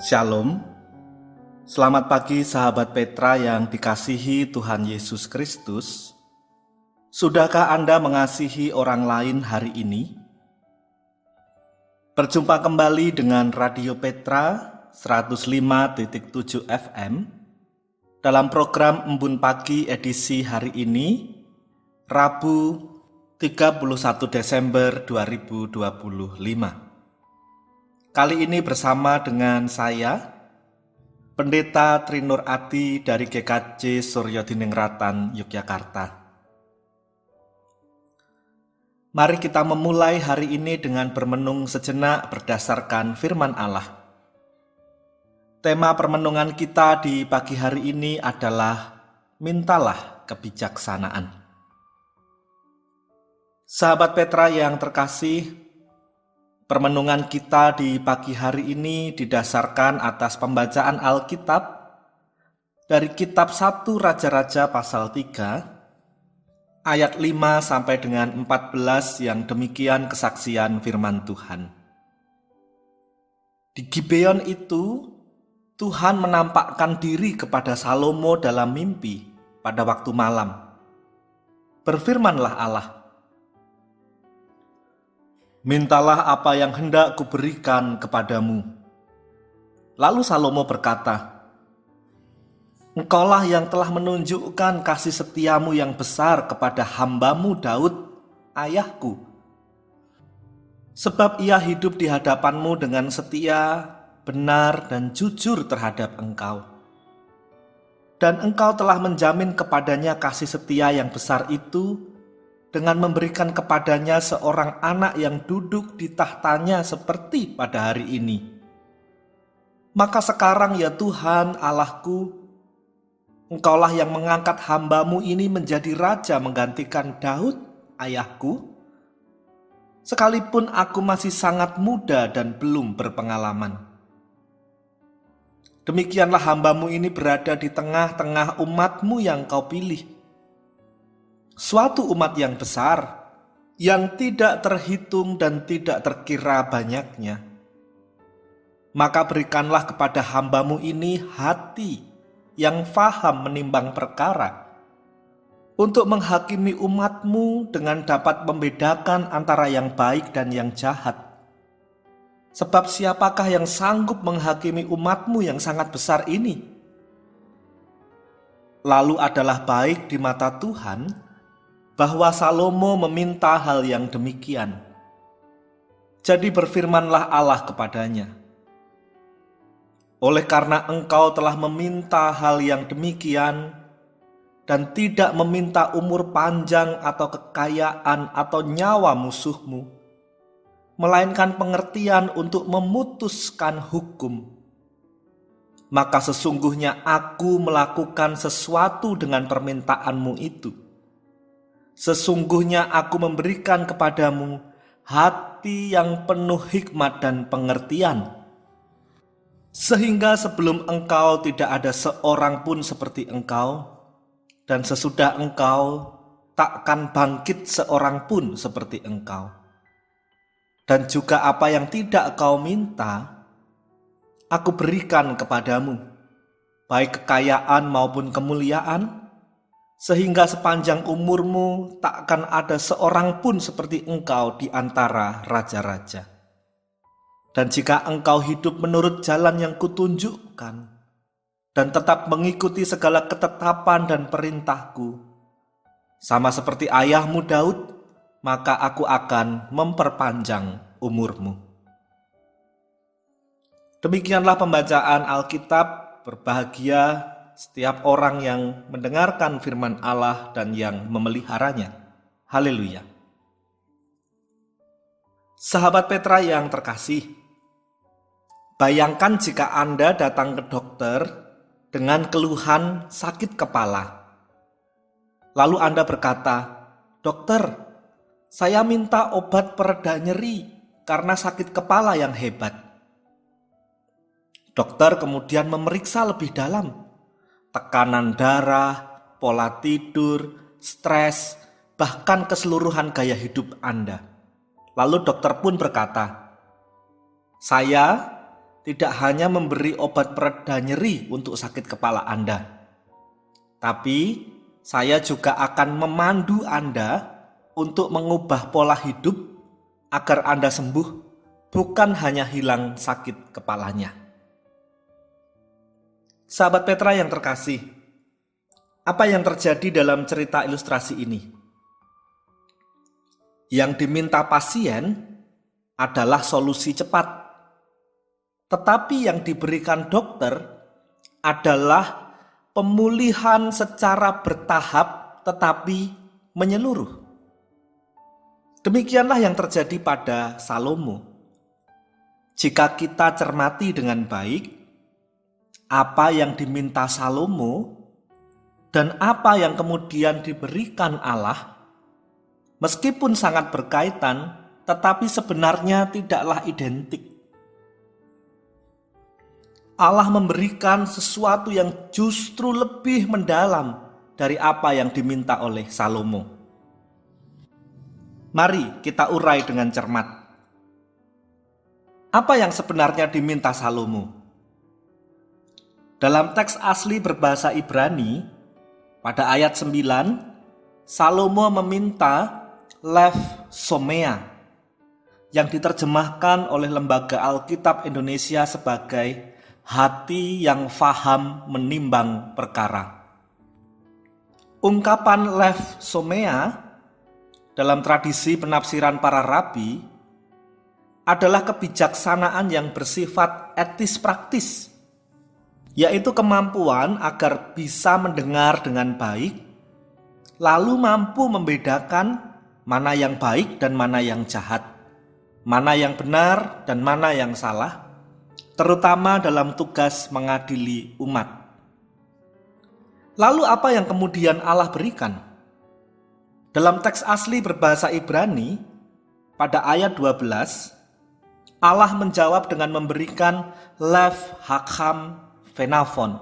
Shalom, selamat pagi sahabat Petra yang dikasihi Tuhan Yesus Kristus. Sudahkah Anda mengasihi orang lain hari ini? Berjumpa kembali dengan Radio Petra 105.7 FM dalam program Embun Pagi edisi hari ini, Rabu 31 Desember 2025. Kali ini bersama dengan saya, Pendeta Trinur Adi dari GKJ Suryo Diningratan, Yogyakarta. Mari kita memulai hari ini dengan bermenung sejenak berdasarkan firman Allah. Tema permenungan kita di pagi hari ini adalah mintalah kebijaksanaan. Sahabat Petra yang terkasih, permenungan kita di pagi hari ini didasarkan atas pembacaan Alkitab dari kitab 1 Raja-Raja pasal 3 ayat 5 sampai dengan 14 yang demikian kesaksian firman Tuhan. Di Gibeon itu, Tuhan menampakkan diri kepada Salomo dalam mimpi pada waktu malam. Berfirmanlah Allah, "Mintalah apa yang hendak kuberikan kepadamu." Lalu Salomo berkata, "Engkaulah yang telah menunjukkan kasih setiamu yang besar kepada hambamu Daud, ayahku. Sebab ia hidup di hadapanmu dengan setia, benar, dan jujur terhadap engkau. Dan engkau telah menjamin kepadanya kasih setia yang besar itu dengan memberikan kepadanya seorang anak yang duduk di tahtanya seperti pada hari ini. Maka sekarang ya Tuhan Allahku, Engkaulah yang mengangkat hambamu ini menjadi raja menggantikan Daud, ayahku, sekalipun aku masih sangat muda dan belum berpengalaman. Demikianlah hambamu ini berada di tengah-tengah umatmu yang kau pilih, suatu umat yang besar, yang tidak terhitung dan tidak terkira banyaknya. Maka berikanlah kepada hambamu ini hati yang faham menimbang perkara, untuk menghakimi umatmu dengan dapat membedakan antara yang baik dan yang jahat. Sebab siapakah yang sanggup menghakimi umatmu yang sangat besar ini? Lalu adalah baik di mata Tuhan bahwa Salomo meminta hal yang demikian. Jadi berfirmanlah Allah kepadanya, "Oleh karena engkau telah meminta hal yang demikian dan tidak meminta umur panjang atau kekayaan atau nyawa musuhmu, melainkan pengertian untuk memutuskan hukum, maka sesungguhnya aku melakukan sesuatu dengan permintaanmu itu. Sesungguhnya aku memberikan kepadamu hati yang penuh hikmat dan pengertian, sehingga sebelum engkau tidak ada seorang pun seperti engkau, dan sesudah engkau takkan bangkit seorang pun seperti engkau. Dan juga apa yang tidak kau minta, aku berikan kepadamu, baik kekayaan maupun kemuliaan, sehingga sepanjang umurmu takkan ada seorang pun seperti engkau di antara raja-raja. Dan jika engkau hidup menurut jalan yang kutunjukkan, dan tetap mengikuti segala ketetapan dan perintahku, sama seperti ayahmu Daud, maka aku akan memperpanjang umurmu." Demikianlah pembacaan Alkitab. Berbahagia setiap orang yang mendengarkan firman Allah dan yang memeliharanya. Haleluya. Sahabat Petra yang terkasih, bayangkan jika Anda datang ke dokter dengan keluhan sakit kepala. Lalu Anda berkata, "Dokter, saya minta obat pereda nyeri karena sakit kepala yang hebat." Dokter kemudian memeriksa lebih dalam tekanan darah, pola tidur, stres, bahkan keseluruhan gaya hidup Anda. Lalu dokter pun berkata, "Saya tidak hanya memberi obat pereda nyeri untuk sakit kepala Anda, tapi saya juga akan memandu Anda untuk mengubah pola hidup agar Anda sembuh, bukan hanya hilang sakit kepalanya. Sahabat Petra yang terkasih, apa yang terjadi dalam cerita ilustrasi ini? Yang diminta pasien adalah solusi cepat. Tetapi yang diberikan dokter adalah pemulihan secara bertahap tetapi menyeluruh. Demikianlah yang terjadi pada Salomo. Jika kita cermati dengan baik apa yang diminta Salomo dan apa yang kemudian diberikan Allah, meskipun sangat berkaitan, tetapi sebenarnya tidaklah identik. Allah memberikan sesuatu yang justru lebih mendalam dari apa yang diminta oleh Salomo. Mari kita urai dengan cermat. Apa yang sebenarnya diminta Salomo? Dalam teks asli berbahasa Ibrani, pada ayat 9, Salomo meminta lev somea, yang diterjemahkan oleh Lembaga Alkitab Indonesia sebagai hati yang faham menimbang perkara. Ungkapan lev somea dalam tradisi penafsiran para rabi adalah kebijaksanaan yang bersifat etis praktis, yaitu kemampuan agar bisa mendengar dengan baik, lalu mampu membedakan mana yang baik dan mana yang jahat, mana yang benar dan mana yang salah, terutama dalam tugas mengadili umat. Lalu apa yang kemudian Allah berikan? Dalam teks asli berbahasa Ibrani, pada ayat 12, Allah menjawab dengan memberikan lev hakam phenavon,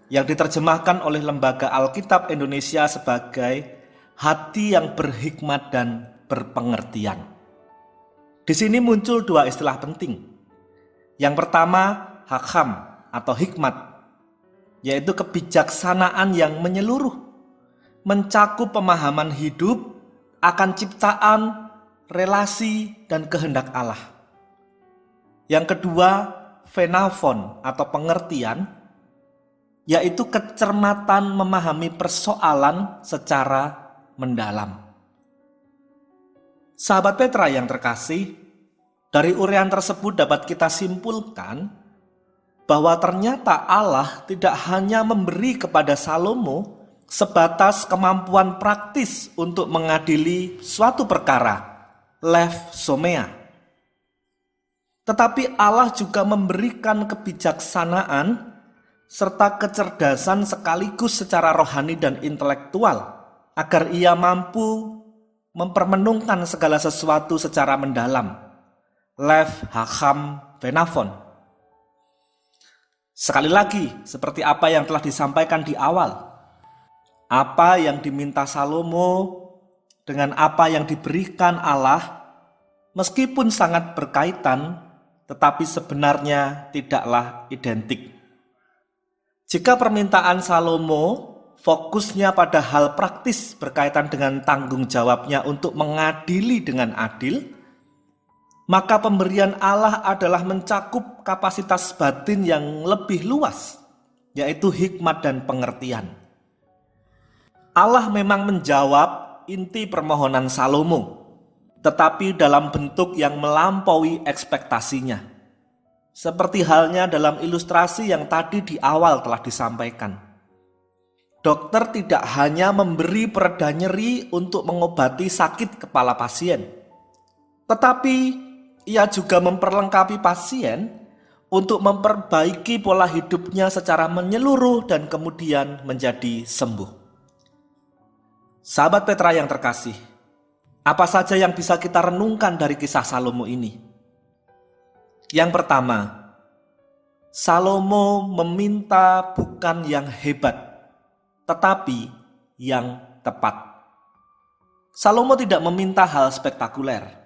yang diterjemahkan oleh Lembaga Alkitab Indonesia sebagai hati yang berhikmat dan berpengertian. Di sini muncul dua istilah penting. Yang pertama, hakam atau hikmat, yaitu kebijaksanaan yang menyeluruh, mencakup pemahaman hidup akan ciptaan, relasi, dan kehendak Allah. Yang kedua, phenavon atau pengertian, yaitu kecermatan memahami persoalan secara mendalam. Sahabat Petra yang terkasih, dari uraian tersebut dapat kita simpulkan bahwa ternyata Allah tidak hanya memberi kepada Salomo sebatas kemampuan praktis untuk mengadili suatu perkara, lev somea, tetapi Allah juga memberikan kebijaksanaan serta kecerdasan sekaligus secara rohani dan intelektual agar ia mampu mempermenungkan segala sesuatu secara mendalam, lev hakam phenavon. Sekali lagi, seperti apa yang telah disampaikan di awal, apa yang diminta Salomo dengan apa yang diberikan Allah, meskipun sangat berkaitan, tetapi sebenarnya tidaklah identik. Jika permintaan Salomo fokusnya pada hal praktis berkaitan dengan tanggung jawabnya untuk mengadili dengan adil, maka pemberian Allah adalah mencakup kapasitas batin yang lebih luas, yaitu hikmat dan pengertian. Allah memang menjawab inti permohonan Salomo, tetapi dalam bentuk yang melampaui ekspektasinya. Seperti halnya dalam ilustrasi yang tadi di awal telah disampaikan. Dokter tidak hanya memberi pereda nyeri untuk mengobati sakit kepala pasien, tetapi ia juga memperlengkapi pasien untuk memperbaiki pola hidupnya secara menyeluruh dan kemudian menjadi sembuh. Sahabat Petra yang terkasih, apa saja yang bisa kita renungkan dari kisah Salomo ini? Yang pertama, Salomo meminta bukan yang hebat, tetapi yang tepat. Salomo tidak meminta hal spektakuler.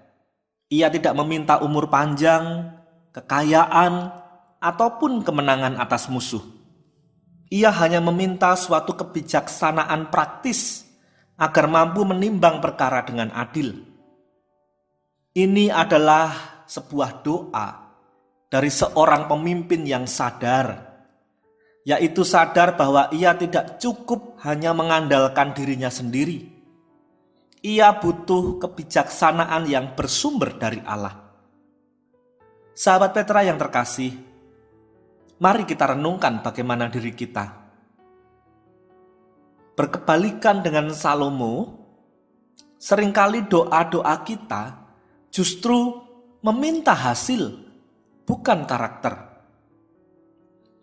Ia tidak meminta umur panjang, kekayaan, ataupun kemenangan atas musuh. Ia hanya meminta suatu kebijaksanaan praktis agar mampu menimbang perkara dengan adil. Ini adalah sebuah doa dari seorang pemimpin yang sadar, yaitu sadar bahwa ia tidak cukup hanya mengandalkan dirinya sendiri. Ia butuh kebijaksanaan yang bersumber dari Allah. Sahabat Petra yang terkasih, mari kita renungkan bagaimana diri kita. Berkebalikan dengan Salomo, seringkali doa-doa kita justru meminta hasil, bukan karakter.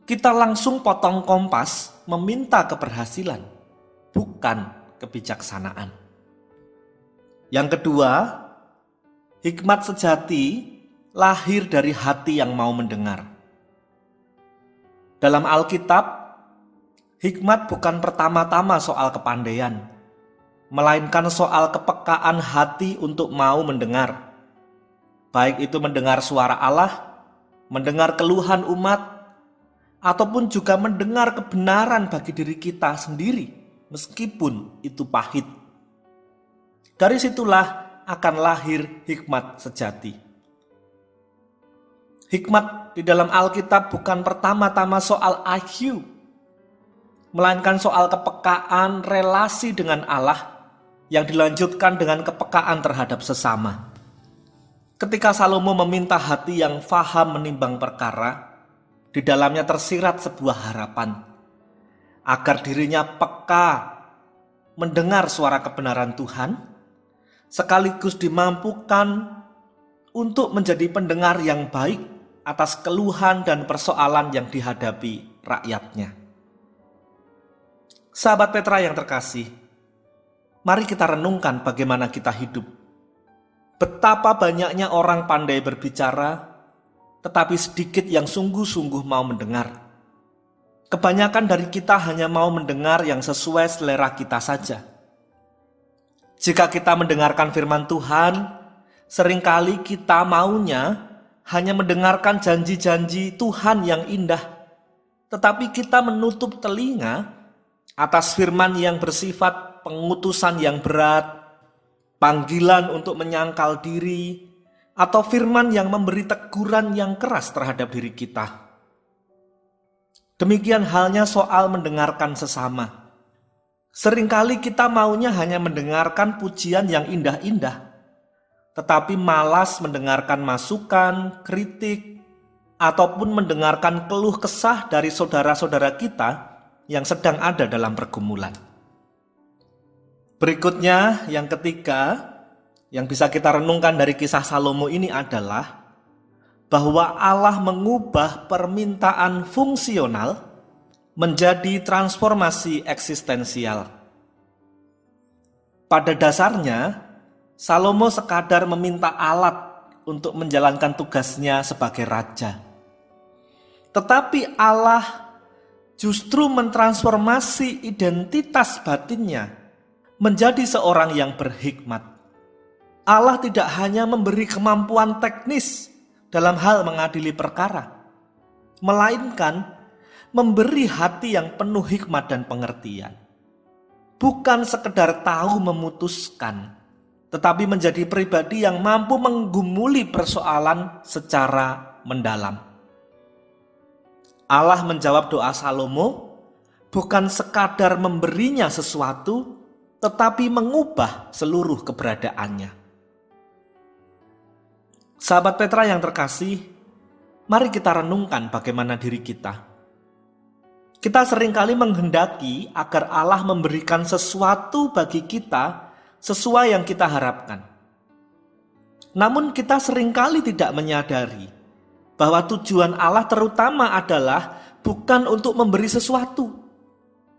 Kita langsung potong kompas meminta keberhasilan, bukan kebijaksanaan. Yang kedua, hikmat sejati lahir dari hati yang mau mendengar. Dalam Alkitab, hikmat bukan pertama-tama soal kepandaian, melainkan soal kepekaan hati untuk mau mendengar. Baik itu mendengar suara Allah, mendengar keluhan umat, ataupun juga mendengar kebenaran bagi diri kita sendiri, meskipun itu pahit. Dari situlah akan lahir hikmat sejati. Hikmat di dalam Alkitab bukan pertama-tama soal IQ, melainkan soal kepekaan relasi dengan Allah yang dilanjutkan dengan kepekaan terhadap sesama. Ketika Salomo meminta hati yang faham menimbang perkara, di dalamnya tersirat sebuah harapan agar dirinya peka mendengar suara kebenaran Tuhan, sekaligus dimampukan untuk menjadi pendengar yang baik atas keluhan dan persoalan yang dihadapi rakyatnya. Sahabat Petra yang terkasih, mari kita renungkan bagaimana kita hidup. Betapa banyaknya orang pandai berbicara, tetapi sedikit yang sungguh-sungguh mau mendengar. Kebanyakan dari kita hanya mau mendengar yang sesuai selera kita saja. Jika kita mendengarkan firman Tuhan, seringkali kita maunya hanya mendengarkan janji-janji Tuhan yang indah, tetapi kita menutup telinga atas firman yang bersifat pengutusan yang berat, panggilan untuk menyangkal diri, atau firman yang memberi teguran yang keras terhadap diri kita. Demikian halnya soal mendengarkan sesama. Seringkali kita maunya hanya mendengarkan pujian yang indah-indah, tetapi malas mendengarkan masukan, kritik, ataupun mendengarkan keluh kesah dari saudara-saudara kita yang sedang ada dalam pergumulan. Berikutnya, yang ketiga, yang bisa kita renungkan dari kisah Salomo ini adalah bahwa Allah mengubah permintaan fungsional menjadi transformasi eksistensial. Pada dasarnya, Salomo sekadar meminta alat untuk menjalankan tugasnya sebagai raja. Tetapi Allah justru mentransformasi identitas batinnya menjadi seorang yang berhikmat. Allah tidak hanya memberi kemampuan teknis dalam hal mengadili perkara, melainkan memberi hati yang penuh hikmat dan pengertian. Bukan sekedar tahu memutuskan, tetapi menjadi pribadi yang mampu menggumuli persoalan secara mendalam. Allah menjawab doa Salomo bukan sekadar memberinya sesuatu, tetapi mengubah seluruh keberadaannya. Sahabat Petra yang terkasih, mari kita renungkan bagaimana diri kita. Kita seringkali menghendaki agar Allah memberikan sesuatu bagi kita sesuai yang kita harapkan. Namun kita seringkali tidak menyadari bahwa tujuan Allah terutama adalah bukan untuk memberi sesuatu,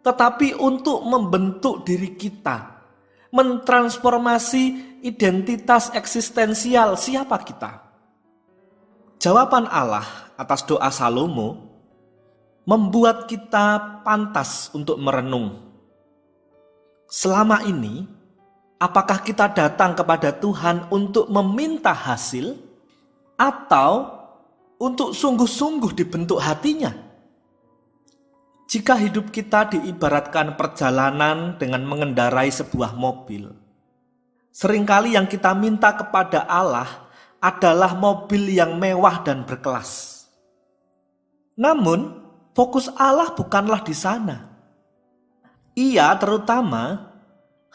tetapi untuk membentuk diri kita, mentransformasi identitas eksistensial siapa kita. Jawaban Allah atas doa Salomo membuat kita pantas untuk merenung. Selama ini, apakah kita datang kepada Tuhan untuk meminta hasil, atau untuk sungguh-sungguh dibentuk hatinya. Jika hidup kita diibaratkan perjalanan dengan mengendarai sebuah mobil, seringkali yang kita minta kepada Allah adalah mobil yang mewah dan berkelas. Namun, fokus Allah bukanlah di sana. Ia terutama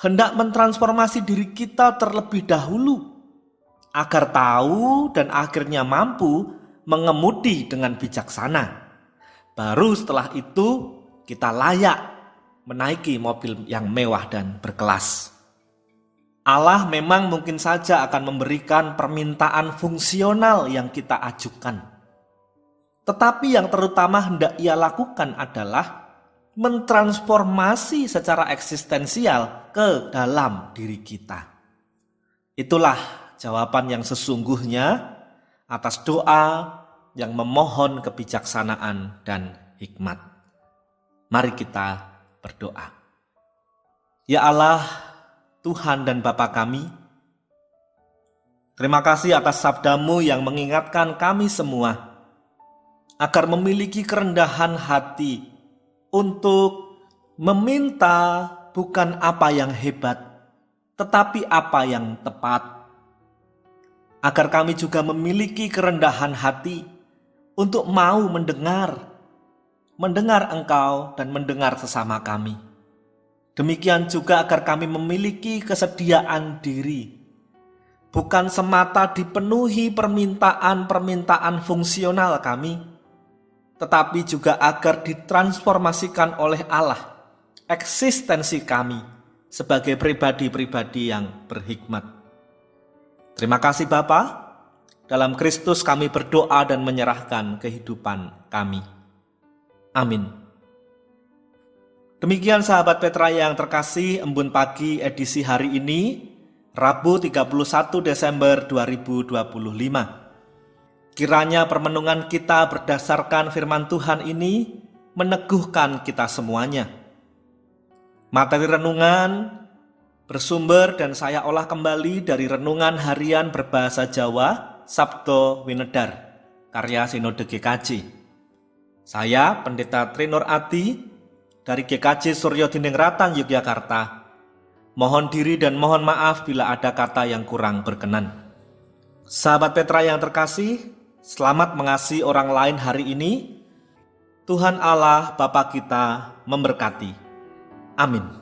hendak mentransformasi diri kita terlebih dahulu, agar tahu dan akhirnya mampu mengemudi dengan bijaksana. Baru setelah itu kita layak menaiki mobil yang mewah dan berkelas. Allah memang mungkin saja akan memberikan permintaan fungsional yang kita ajukan. Tetapi yang terutama hendak Ia lakukan adalah mentransformasi secara eksistensial ke dalam diri kita. Itulah jawaban yang sesungguhnya atas doa yang memohon kebijaksanaan dan hikmat. Mari kita berdoa. Ya Allah, Tuhan dan Bapa kami, terima kasih atas sabda-Mu yang mengingatkan kami semua agar memiliki kerendahan hati untuk meminta bukan apa yang hebat, tetapi apa yang tepat. Agar kami juga memiliki kerendahan hati untuk mau mendengar Engkau dan mendengar sesama kami. Demikian juga agar kami memiliki kesediaan diri, bukan semata dipenuhi permintaan-permintaan fungsional kami, tetapi juga agar ditransformasikan oleh Allah eksistensi kami sebagai pribadi-pribadi yang berhikmat. Terima kasih Bapa. Dalam Kristus kami berdoa dan menyerahkan kehidupan kami. Amin. Demikian sahabat Petra yang terkasih, Embun Pagi edisi hari ini, Rabu 31 Desember 2025. Kiranya permenungan kita berdasarkan firman Tuhan ini meneguhkan kita semuanya. Materi renungan bersumber dan saya olah kembali dari Renungan Harian Berbahasa Jawa Sabto Winedar, karya Sinode GKJ. Saya Pendeta Trinur Ati dari GKJ Suryo Diningrat Yogyakarta. Mohon diri dan mohon maaf bila ada kata yang kurang berkenan. Sahabat Petra yang terkasih, selamat mengasihi orang lain hari ini. Tuhan Allah Bapa kita memberkati. Amin.